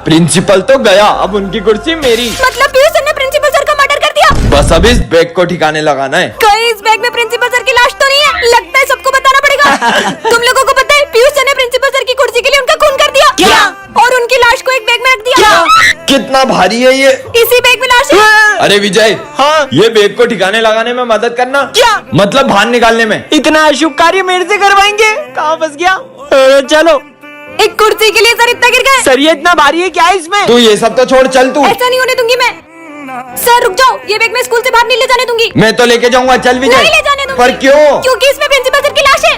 Principal तो गया, अब उनकी कुर्सी मेरी। मतलब पीयूष सर ने प्रिंसिपल सर का मर्डर कर दिया? बस अब इस बैग को ठिकाने लगाना है। कहीं इस बैग में प्रिंसिपल सर की लाश तो नहीं है? लगता है सबको बताना पड़ेगा। तुम लोगों को पता है पीयूष सर ने प्रिंसिपल सर की कुर्सी के लिए उनका खून कर दिया। क्या? और उनकी लाश को एक बैग में रख दिया। कितना भारी है ये? इसी बैग में लाश है। अरे विजय, हाँ, ये बैग को ठिकाने लगाने में मदद करना। क्या? मतलब बाहर निकालने में। इतना अशुभ कार्य मेरे से करवाएंगे? कहाँ फंस गया? चलो। एक कुर्सी के लिए सर इतना गिर गए। सर ये इतना भारी है क्या है इसमें? तू ये सब तो छोड़, चल तू। ऐसा नहीं होने दूंगी मैं। सर रुक जाओ, ये बैग मैं स्कूल से बाहर नहीं ले जाने दूंगी। मैं तो लेके जाऊंगा, चल विजय। नहीं ले जाने दूंगी। पर क्यों? क्योंकि इसमें प्रिंसिपल सर की लाश है।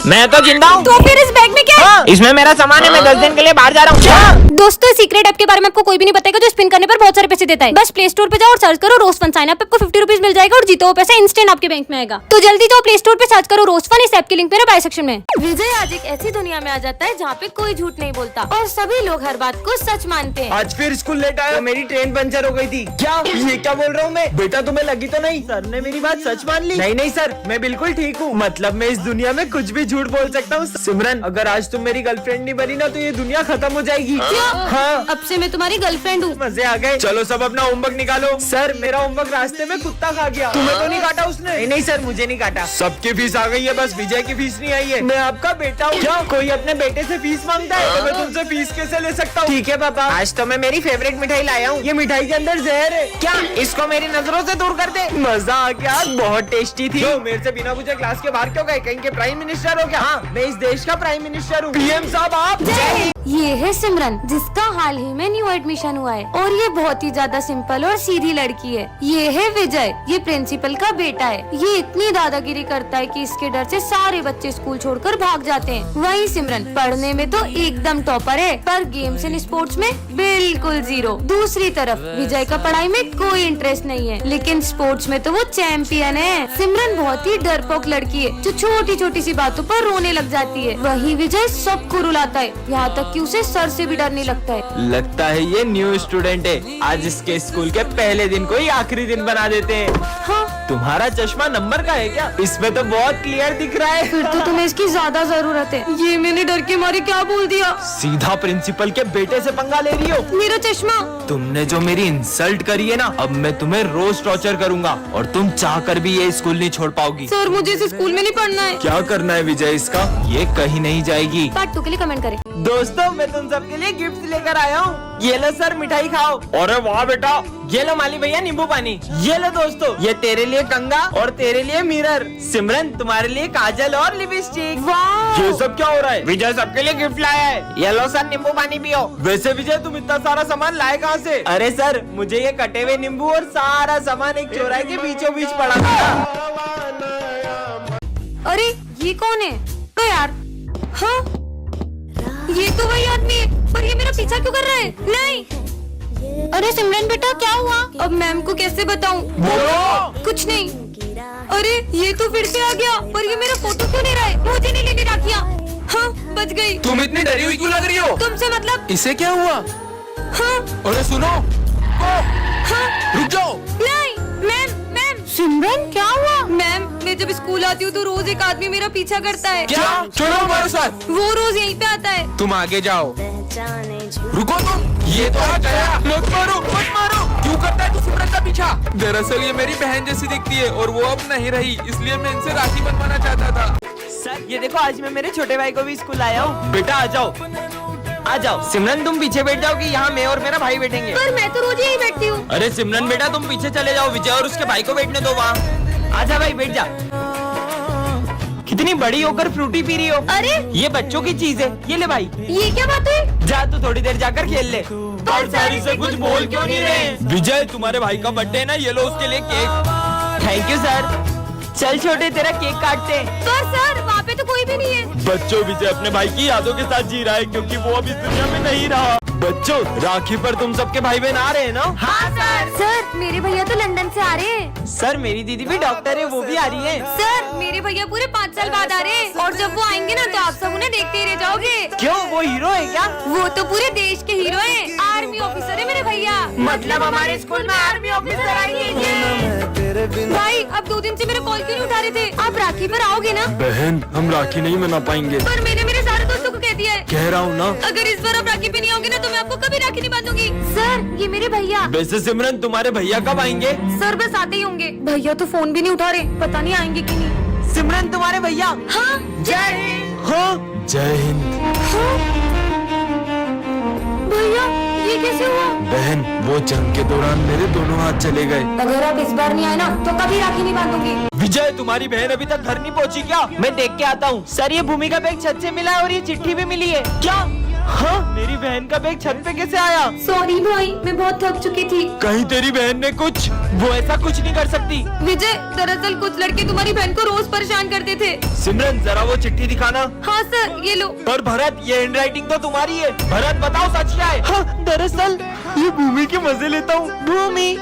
मैं तो जिंदा हूँ। तो फिर इस बैग में क्या है? इसमें मेरा सामान है, मैं 10 दिन के लिए बाहर जा रहा हूँ। दोस्तों सीक्रेट ऐप के बारे में आपको कोई भी नहीं बताएगा जो स्पिन करने पर बहुत सारे पैसे देता है। बस प्ले स्टोर पे जाओ और सर्च करो रोज फन, साइन अप आपको 50 रुपीज मिल जाएगा और जीतो वो पैसा इंस्टेंट आपके बैंक में आएगा। तो जल्दी जाओ प्ले स्टोर पे सर्च करो रोज फन, इस ऐप की लिंक मेरे बाय सेक्शन में। विजय आज एक ऐसी दुनिया में आ जाता है जहाँ पे कोई झूठ नहीं बोलता और सभी लोग हर बात को सच मानते हैं। आज फिर स्कूल लेट आया, मेरी ट्रेन पंचर हो गई थी। क्या? ये क्या बोल रहा हूँ मैं? बेटा तुम्हें लगी तो नहीं? सर ने मेरी बात सच मान ली। नहीं नहीं सर, मैं बिल्कुल ठीक हूँ। मतलब मैं इस दुनिया में कुछ भी झूठ बोल सकता हूँ। सिमरन, अगर आज तुम मेरी गर्लफ्रेंड नहीं बनी ना तो ये दुनिया खत्म हो जाएगी। हाँ, अब से मैं तुम्हारी गर्लफ्रेंड हूँ। मजे आ गए। चलो सब अपना होमवर्क निकालो। सर मेरा होमवर्क रास्ते में कुत्ता खा गया। तुम्हें तो नहीं काटा उसने? नहीं नहीं सर, मुझे नहीं काटा। सबकी फीस आ गई है, बस विजय की फीस नहीं आई है। मैं आपका बेटा हूँ। क्या कोई अपने बेटे से फीस मांगता है? तो मैं तुमसे फीस कैसे ले सकता हूँ? ठीक है पापा, आज तो मैं मेरी फेवरेट मिठाई लाया हूँ। ये मिठाई के अंदर जहर है। क्या? इसको मेरी नजरों से दूर कर दे। मजा आ गया, बहुत टेस्टी थी। मेरे से बिना पूछे क्लास के बाहर क्यों गए? कहीं के प्राइम मिनिस्टर हो क्या? हाँ, मैं इस देश का प्राइम मिनिस्टर हूँ। पीएम साहब आप। ये है सिमरन, जिसका हाल ही में न्यू एडमिशन हुआ है और ये बहुत ही ज्यादा सिंपल और सीधी लड़की है। ये है विजय, ये प्रिंसिपल का बेटा है। ये इतनी दादागिरी करता है कि इसके डर से सारे बच्चे स्कूल छोड़कर भाग जाते हैं। वही सिमरन पढ़ने में तो एकदम टॉपर है, पर गेम्स एंड स्पोर्ट्स में बिल्कुल जीरो। दूसरी तरफ विजय का पढ़ाई में कोई इंटरेस्ट नहीं है, लेकिन स्पोर्ट्स में तो वो चैंपियन है। सिमरन बहुत ही डरपोक लड़की है जो छोटी छोटी सी बातों पर रोने लग जाती है। वही विजय सबको रुलाता है, यहाँ तक कि उसे सर से भी डर नहीं लगता है। लगता है ये न्यू स्टूडेंट है। आज इसके स्कूल के पहले दिन को ही आखिरी दिन बना देते हैं। हाँ, तुम्हारा चश्मा नंबर का है क्या? इसमें तो बहुत क्लियर दिख रहा है। फिर तो तुम्हें इसकी ज्यादा जरूरत है। ये मैंने डर के मारे क्या बोल दिया? सीधा प्रिंसिपल के बेटे से पंगा ले रही हो। मेरा चश्मा। तुमने जो मेरी इंसल्ट करी है ना, अब मैं तुम्हें रोज टॉर्चर करूंगा और तुम चाह कर भी ये स्कूल नहीं छोड़ पाओगी। सर मुझे इस स्कूल में नहीं पढ़ना है। क्या करना है विजय इसका? ये कहीं नहीं जाएगी। पार्ट 2 के लिए कमेंट करें। दोस्तों मैं तुम सबके लिए गिफ्ट लेकर आया हूँ। ये लो सर मिठाई खाओ। अरे वाह बेटा। ये लो माली भैया नींबू पानी। ये लो दोस्तों, ये तेरे लिए कंगा और तेरे लिए मिरर। सिमरन तुम्हारे लिए काजल और लिपस्टिक। वाह, ये सब क्या हो रहा है? विजय सबके लिए गिफ्ट लाया है। ये लो सर नींबू पानी पियो। वैसे विजय तुम इतना सारा सामान लाए कहाँ से? अरे सर मुझे ये कटे हुए नींबू और सारा सामान एक चौराहे के बीचों बीच पड़ा था। अरे ये कौन है? तो यार, हाँ ये तो वही आदमी है, पर ये मेरा पीछा क्यों कर रहा है? नहीं। अरे सिमरन बेटा क्या हुआ? अब मैम को कैसे बताऊं? कुछ नहीं। अरे ये तो फिर से आ गया, पर ये मेरा फोटो क्यों नहीं रहा है? मुझे नहीं लेनी राखियाँ। हाँ बच गई। तुम इतनी डरी हुई क्यों लग रही हो? तुमसे मतलब? इसे क्या हुआ? हाँ अरे सुनो, हाँ। रुक जाओ। नहीं मैम, मैम। सिमरन क्या हुआ? मैम मैं जब स्कूल आती हूँ तो रोज एक आदमी मेरा पीछा करता है। क्या? चलो हमारे साथ। वो रोज यहीं पे आता है। तुम आगे जाओ। रुको तुम, ये तो आ गया। मत मारो मत मारो। क्यों करता है तू सिमरन का पीछा? दरअसल ये मेरी बहन जैसी दिखती है और वो अब नहीं रही, इसलिए मैं इनसे राखी बनवाना चाहता था। सर ये देखो, आज मैं मेरे छोटे भाई को भी स्कूल आया हूँ। बेटा आ जाओ आ जाओ। सिमरन तुम पीछे बैठ जाओ कि यहाँ मैं और मेरा भाई बैठेंगे। पर मैं तो रोज यहीं बैठती हूँ। अरे सिमरन बेटा तुम पीछे चले जाओ, विजय और उसके भाई को बैठने दो वहाँ। आजा भाई बैठ जा। कितनी बड़ी होकर फ्रूटी पी रही हो? अरे ये बच्चों की चीज है, ये ले भाई। ये क्या बात है? जा तू थोड़ी देर जाकर खेल ले। पर सारी से कुछ बोल क्यों नहीं रहे? विजय तुम्हारे भाई का बर्थडे है ना, ये लो उसके लिए केक। Thank you sir. चल छोटे तेरा केक काटते हैं। पर सर वहाँ पे तो कोई भी नहीं है। बच्चों विजय अपने भाई की यादों के साथ जी रहा है क्योंकि वो अब इस दुनिया में नहीं रहा। बच्चों राखी पर तुम सबके भाई बहन आ रहे हैं ना? हाँ सर। सर मेरे भैया तो लंदन से आ रहे हैं। सर मेरी दीदी भी डॉक्टर है, वो भी आ रही है। सर मेरे भैया पूरे 5 साल बाद आ रहे हैं और जब वो आएंगे ना तो आप सब उन्हें देखते ही रह जाओगे। क्यों, वो हीरो है क्या? वो तो पूरे देश के हीरो हैं। आर्मी ऑफिसर है मेरे भैया। मतलब हमारे स्कूल में आर्मी ऑफिसर आएंगे। भाई आप 2 दिन से मेरा कॉल क्यों नहीं उठा रहे थे? आप राखी पर आओगे ना? बहन हम राखी नहीं मना पाएंगे। पर मैंने मेरे सारे दोस्तों को कह दिया है। कह रहा हूँ ना। अगर इस बार आप राखी पे नहीं आओगे ना तो मैं आपको कभी राखी नहीं बांधूंगी। सर ये मेरे भैया। वैसे सिमरन तुम्हारे भैया कब आएंगे? सर बस आते ही होंगे। भैया तो फोन भी नहीं उठा रहे, पता नहीं आएंगे कि नहीं। सिमरन तुम्हारे भैया। हाँ जय हिंद। हाँ जय हिंद। भैया ये कैसे हुआ? बहन वो जंग के दौरान मेरे दोनों हाथ चले गए। अगर आप इस बार नहीं आए ना तो कभी राखी नहीं बांधूंगी। विजय तुम्हारी बहन अभी तक घर नहीं पहुंची क्या? मैं देख के आता हूँ। सर ये भूमि का बैग छत से मिला है और ये चिट्ठी भी मिली है। क्या? हाँ मेरी बहन का बैग छत पे कैसे आया? सॉरी भाई मैं बहुत थक चुकी थी। कहीं तेरी बहन ने कुछ? वो ऐसा कुछ नहीं कर सकती। विजय दरअसल कुछ लड़के तुम्हारी बहन को रोज परेशान करते थे। सिमरन जरा वो चिट्ठी दिखाना। हाँ सर ये लो। पर भरत ये हैंड राइटिंग तो तुम्हारी है। भरत बताओ सच क्या है? हाँ दरअसल ये भूमि के मजे लेता हूँ। भूमि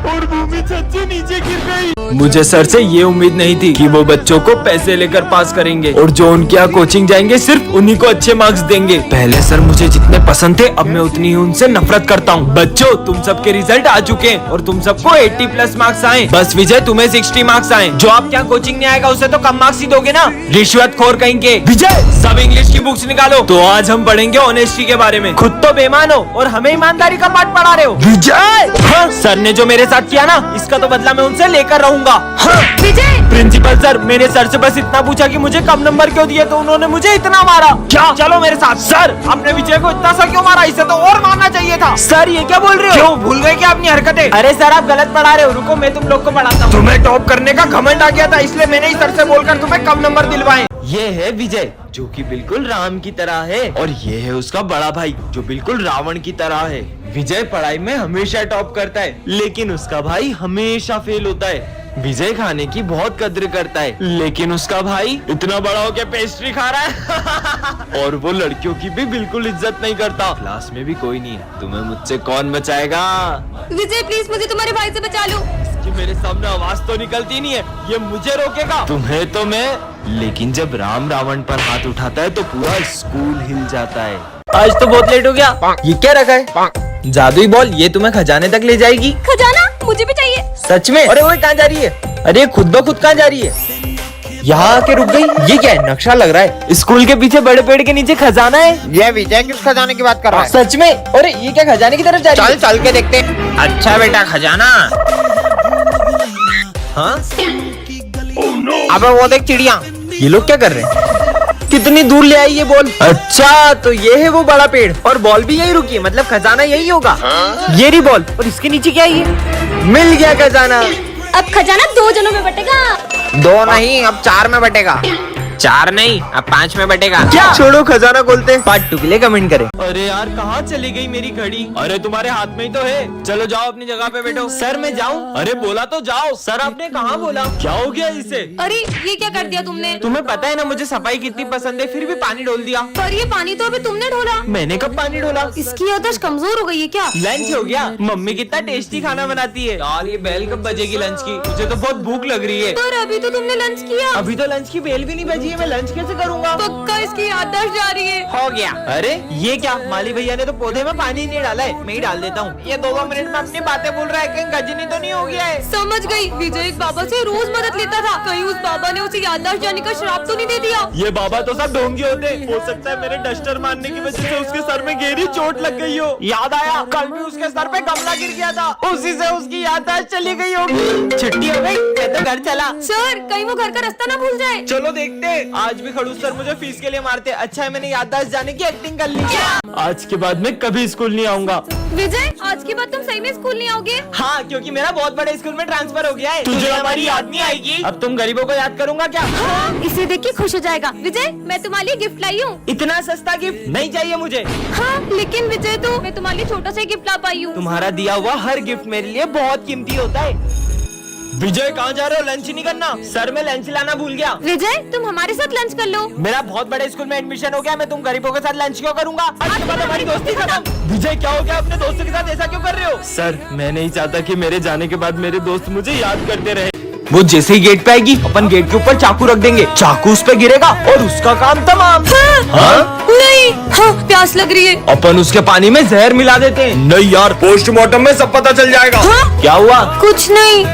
और भूमि छत से नीचे गिर गई। मुझे सर से ये उम्मीद नहीं थी कि वो बच्चों को पैसे लेकर पास करेंगे और जो उनके यहाँ कोचिंग जाएंगे सिर्फ उन्हीं को अच्छे मार्क्स देंगे। पहले सर मुझे जितने पसंद थे अब मैं उतनी ही उनसे नफरत करता हूँ। बच्चों तुम सबके रिजल्ट आ चुके हैं और तुम सबको 80+ मार्क्स आए। बस विजय तुम्हें 60 मार्क्स आए। जो आप क्या कोचिंग नहीं आएगा उसे तो कम मार्क्स ही दोगे ना। रिश्वतखोर कहेंगे। विजय सब इंग्लिश की बुक्स निकालो। तो आज हम पढ़ेंगे ऑनेस्टी के बारे में। खुद तो बेईमान हो और हमें ईमानदारी का पाठ पढ़ा रहे हो। विजय हाँ सर ने जो मेरे साथ किया ना इसका तो बदला मैं उनसे लेकर रहूंगा। हाँ विजय प्रिंसिपल सर मैंने सर से बस इतना पूछा कि मुझे कम नंबर क्यों दिए तो उन्होंने मुझे इतना मारा। क्या? चलो मेरे साथ। सर आपने विजय को इतना सा क्यों मारा? इसे तो और मारना चाहिए था। सर ये क्या बोल रहे हो? क्यों भूल गए क्या अपनी हरकतें? अरे सर आप गलत पढ़ा रहे हो। रुको मैं तुम लोग को पढ़ाता हूँ। तुम्हें टॉप करने का घमंड आ गया था इसलिए मैंने ही सर से बोलकर तुम्हें कम नंबर दिलवाए। ये है विजय जो कि बिल्कुल राम की तरह है और ये है उसका बड़ा भाई जो बिल्कुल रावण की तरह है। विजय पढ़ाई में हमेशा टॉप करता है लेकिन उसका भाई हमेशा फेल होता है। विजय खाने की बहुत कद्र करता है लेकिन उसका भाई इतना बड़ा हो के पेस्ट्री खा रहा है और वो लड़कियों की भी बिल्कुल इज्जत नहीं करता। क्लास में भी कोई नहीं है। तुम्हें मुझसे कौन बचाएगा? विजय प्लीज मुझे तुम्हारे भाई से बचा लो। कि मेरे सामने आवाज तो निकलती नहीं है। ये मुझे रोकेगा? तुम्हें तो मैं। लेकिन जब राम रावण पर हाथ उठाता है तो पूरा स्कूल हिल जाता है। आज तो बहुत लेट हो गया। ये क्या रखा है? जादुई बॉल। ये तुम्हें खजाने तक ले जाएगी। खजाना मुझे भी चाहिए। सच में? अरे वो कहाँ जा रही है? अरे खुद ब खुद कहाँ जा रही है? यहाँ आके रुक गई। ये क्या है? नक्शा लग रहा है। स्कूल के पीछे बड़े पेड़ के नीचे खजाना है। ये विजय किस खजाने की बात कर रहा है? सच में? अरे ये क्या खजाने की तरफ जा रही है? चल चल के देखते हैं। अच्छा बेटा खजाना। हाँ अबे वो देख चिड़िया। ये लोग क्या कर रहे हैं? कितनी दूर ले आई ये बॉल? अच्छा तो ये है वो बड़ा पेड़ और बॉल भी यही रुकी है। मतलब खजाना यही होगा। ये रही बॉल और इसके नीचे क्या है? ये मिल गया खजाना। अब खजाना 2 जनों में बटेगा। 2 नहीं अब 4 में बटेगा। 4 नहीं अब 5 में बटेगा। क्या? छोड़ो खजाना खोलते हैं। पार्ट 2 के लिए कमेंट करें। अरे यार कहाँ चली गई मेरी घड़ी? अरे तुम्हारे हाथ में ही तो है। चलो जाओ अपनी जगह पे बैठो। सर मैं जाऊँ? अरे बोला तो जाओ। सर आपने कहाँ बोला? क्या हो गया इसे? अरे ये क्या कर दिया तुमने? तुम्हें पता है ना मुझे सफाई कितनी पसंद है फिर भी पानी डोल दिया। पर ये पानी तो अभी तुमने ढोला। मैंने कब पानी डोला? इसकी याददाश्त कमजोर हो गई है क्या? लंच हो गया। मम्मी कितना टेस्टी खाना बनाती है। यार ये बेल कब बजेगी लंच की? मुझे तो बहुत भूख लग रही है। पर अभी तो तुमने लंच किया। अभी तो लंच की बेल भी नहीं बजी है। मैं लंच कैसे करूँगा? पक्का इसकी याददाश्त जा रही है। हो गया। अरे ये क्या? माली भैया ने तो पौधे में पानी नहीं डाला है। मैं ही डाल देता हूँ। ये 2 मिनट में अपनी बातें बोल रहा है। कहीं गजनी तो नहीं हो गया है? समझ गई। विजय एक बाबा से रोज मदद लेता था। कहीं उस बाबा ने उसे याददाश्त जाने का श्राप तो नहीं दे दिया? ये बाबा तो सब ढोंगी होते। हो सकता है मेरे डस्टर मारने की वजह से उसके सर में गहरी चोट लग गई हो। याद आया कल भी उसके सर पे गमला गिर गया था। उसी से उसकी याददाश्त चली गई होगी। छुट्टी हो गई। मैं तो घर चला। सर कहीं वो घर का रास्ता ना भूल जाए। चलो देखते हैं। आज भी खड़ूस सर मुझे फीस के लिए मारते। अच्छा है मैंने याददाश्त जाने की एक्टिंग कर ली। आज के बाद मैं कभी स्कूल नहीं आऊंगा। विजय आज के बाद तुम सही में स्कूल नहीं आओगे? हाँ क्योंकि मेरा बहुत बड़े स्कूल में ट्रांसफर हो गया है। तुझे हमारी याद नहीं आएगी? अब तुम गरीबों को याद करूंगा क्या? हाँ, इसे देख के खुश हो जाएगा। विजय मैं तुम्हारे लिए गिफ्ट लाई हूँ। इतना सस्ता गिफ्ट नहीं चाहिए मुझे। हाँ लेकिन विजय तो मैं तुम्हारे लिए छोटा सा गिफ्ट ला पाई हूँ। तुम्हारा दिया हुआ हर गिफ्ट मेरे लिए बहुत कीमती होता है। विजय कहाँ जा रहे हो? लंच नहीं करना? सर मैं लंच लाना भूल गया। विजय तुम हमारे साथ लंच कर लो। मेरा बहुत बड़े स्कूल में एडमिशन हो गया। मैं तुम गरीबों के साथ लंच क्यों करूंगा? आज के बाद हमारी दोस्ती खत्म। विजय क्या हो गया? अपने दोस्तों के साथ ऐसा क्यों कर रहे हो? सर मैं नहीं चाहता कि मेरे जाने के बाद मेरे दोस्त मुझे याद करते रहे। वो जैसे ही गेट पे आएगी अपन गेट के ऊपर चाकू रख देंगे। चाकू उस पे गिरेगा और उसका काम तमाम। हाँ? नहीं हाँ प्यास लग रही है। अपन उसके पानी में जहर मिला देते हैं। नहीं यार पोस्टमार्टम में सब पता चल जाएगा। हाँ? क्या हुआ? कुछ नहीं।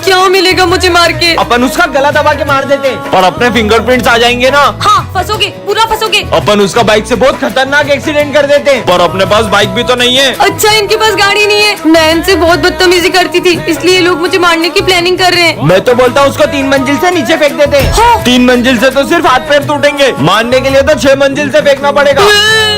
क्या मिलेगा मुझे मार के? अपन उसका गला दबा के मार देते और अपने फिंगरप्रिंट्स आ जाएंगे ना। हाँ फंसोगे, पूरा फंसोगे। अपन उसका बाइक से बहुत खतरनाक एक्सीडेंट कर देते पर अपने पास बाइक भी तो नहीं है। अच्छा इनके पास गाड़ी नहीं है। मैं इनसे बहुत बदतमीजी करती थी, इसलिए लोग मुझे मारने की प्लानिंग कर रहे हैं। मैं तो बोलता हूँ उसको 3 मंजिल से नीचे फेंक देते। हाँ। 3 मंजिल से तो सिर्फ हाथ पैर टूटेंगे, मारने के लिए तो 6 मंजिल से फेंकना पड़ेगा।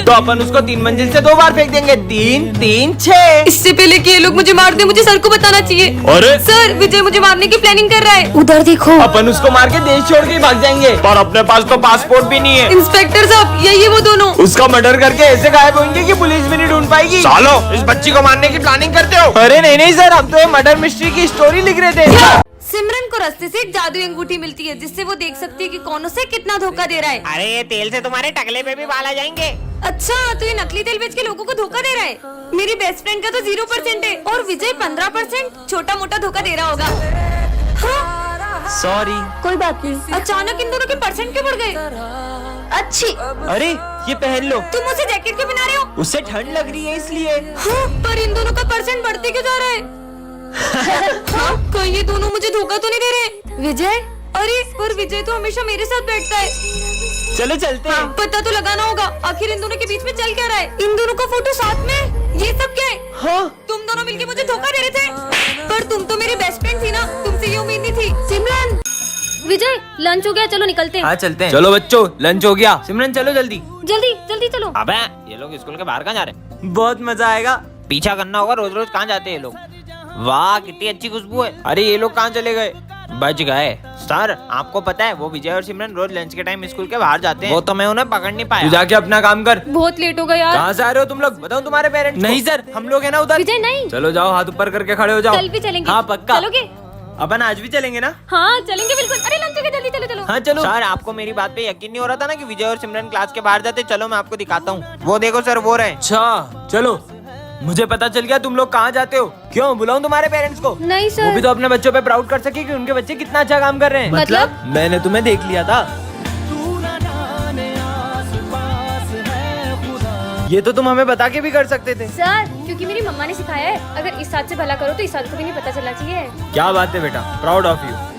तो अपन उसको 3 मंजिल से 2 बार फेंक देंगे। 3 3 6। इससे पहले कि ये लोग मुझे मार दे, मुझे सर को बताना चाहिए। अरे सर विजय मुझे मारने की प्लानिंग कर रहा है। उधर देखो। अपन उसको मार के देश छोड़ के ही भाग जाएंगे और अपने पास तो पासपोर्ट भी नहीं है। इंस्पेक्टर साहब यही है वो दोनों। उसका मर्डर करके ऐसे गायब होंगे कि पुलिस भी नहीं ढूंढ पाएगी। सालो इस बच्ची को मारने की प्लानिंग करते हो? अरे नहीं सर, हम तो ये मर्डर मिस्ट्री की स्टोरी लिख रहे थे। सिमरन को रास्ते से एक जादुई अंगूठी मिलती है जिससे वो देख सकती है कि कौन उसे कितना धोखा दे रहा है। अरे ये तेल से तुम्हारे टकले पे भी बाल आ जाएंगे। अच्छा तो ये नकली तेल बेच के लोगों को धोखा दे रहा है। मेरी बेस्ट फ्रेंड का तो 0% है और विजय 15%। छोटा मोटा धोखा दे रहा होगा। हाँ? सॉरी। कोई बात नहीं। अचानक इन दोनों के परसेंट क्यों बढ़ गए? अच्छी। अरे ये पहन लो। तुम उसे जैकेट क्यों पहना रहे हो? उससे ठंड लग रही है इसलिए। हाँ, पर इन दोनों का परसेंट बढ़ते क्यों जा रहा है? हाँ, कहीं ये दोनों मुझे धोखा तो नहीं दे रहे? विजय? अरे पर विजय तो हमेशा मेरे साथ बैठता है। चलो चलते हैं। पता तो लगाना होगा आखिर इन दोनों के बीच में चल क्या रहा है। इन दोनों का फोटो साथ में, ये सब क्या है? हाँ? तुम दोनों मिलके मुझे धोखा दे रहे थे, पर तुम तो मेरी बेस्ट फ्रेंड थी ना, तुमसे ये उम्मीद नहीं थी। सिमरन विजय लंच हो गया, चलो निकलते हैं। हाँ चलते हैं। चलो बच्चों लंच हो गया। सिमरन चलो जल्दी। जल्दी जल्दी चलो। अबे ये लोग स्कूल के बाहर कहाँ जा रहे हैं? बहुत मजा आएगा। पीछा करना होगा, रोज रोज कहाँ जाते हैं ये लोग? वाह कितनी अच्छी खुशबू है। अरे ये लोग कहाँ चले गए? बच गए। सर आपको पता है वो विजय और सिमरन रोज लंच के टाइम स्कूल के बाहर जाते हैं। वो तो मैं उन्हें पकड़ नहीं तू पाया। जाके अपना काम कर। बहुत लेट हो गया यार। कहाँ से आ रहे हो तुम लोग? बताओ तुम्हारे पेरेंट्स। नहीं सर, हम लोग है ना उधर। विजय नहीं, चलो जाओ, हाथ ऊपर करके खड़े हो जाओ। कल भी चलेंगे। हाँ पक्का। चलोगे? अपन आज भी चलेंगे ना? हाँ चलेंगे बिल्कुल। अरे लंच हो गया, जल्दी चलो चलो। हाँ चलो। सर आपको मेरी बात पे यकीन नहीं हो रहा था ना कि विजय और सिमरन क्लास के बाहर जाते? चलो मैं आपको दिखाता हूँ। वो देखो सर वो रहे। अच्छा चलो, मुझे पता चल गया तुम लोग कहाँ जाते हो। क्यों बुलाऊं तुम्हारे पेरेंट्स को? नहीं वो सर। भी तो अपने बच्चों पे प्राउड कर सके कि उनके बच्चे कितना अच्छा काम कर रहे हैं। मतलब? मैंने तुम्हें देख लिया था। ये तो तुम हमें बता के भी कर सकते थे। सर क्योंकि मेरी मम्मा ने सिखाया है, अगर इस हाथ से भला करो तो इस हाथ को भी नहीं पता चलना चाहिए। क्या बात है बेटा, प्राउड ऑफ यू।